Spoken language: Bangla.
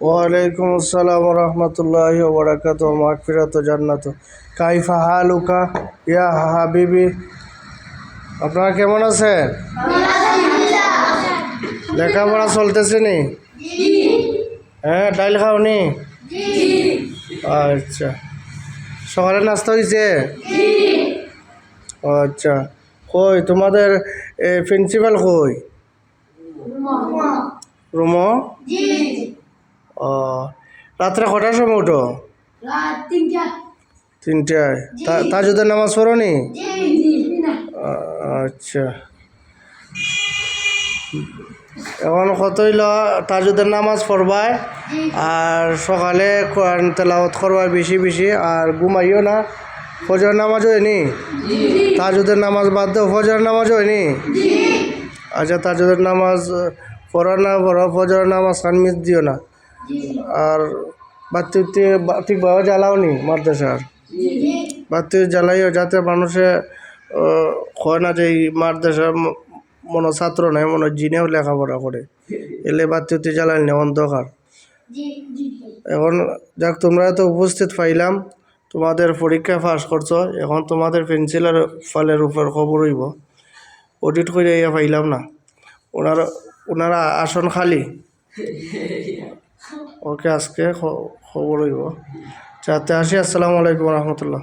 ওয়ালাইকুম আসসালাম ওয়া রাহমাতুল্লাহি ওয়া বারাকাতুহু মাগফিরাতু জান্নাতু কাইফা হালুকা ইয়া হাবিবি। আপনারা কেমন আছেন? লেখাপড়া চলতেছে নি? হ্যাঁ, ডাইল খাওনি? আচ্ছা, সকালে নাস্তা হয়েছে? আচ্ছা, কই তোমাদের প্রিন্সিপাল কই? রুমো? ও, রাত্রে কটার সময় উঠো? তিনটায়। তাহাজ্জুদের নামাজ পড়ো নি? আচ্ছা, এখন কত হইল? তাহাজ্জুদের নামাজ পড়বাই আর সকালে কোরআন তেলাওয়াত করবাই বেশি বেশি, আর ঘুমাইও না। ফজর নামাজ হয়নি? তাহাজ্জুদের নামাজ বাদ দাও, ফজর নামাজ হয়নি? আচ্ছা, তাহাজ্জুদের নামাজ পড়ো না পড়ো, ফজর নামাজ খান মিস দিও না। আর বাতি ঠিকভাবে জ্বালাও নি মাদ্রাসার? বাতি জ্বালাইও, যাতে মানুষে হয় না যে এই মাদ্রাসার মনে ছাত্র নাই, মনে জিনেও লেখাপড়া করে, এলে বাতি জ্বালাই নেওয়ার দরকার। এখন যাক, তোমরা তো উপস্থিত পাইলাম, তোমাদের পরীক্ষা পাস করছো, এখন তোমাদের পেন্সিলের ফালের উপর খবর হইব। অডিট করে ইয়া পাইলাম না, ওনারা আসন খালি। ওকে, আজকে খবর হইব। যাতে আসি। আসসালামু আলাইকুম রহমতুল্লাহ।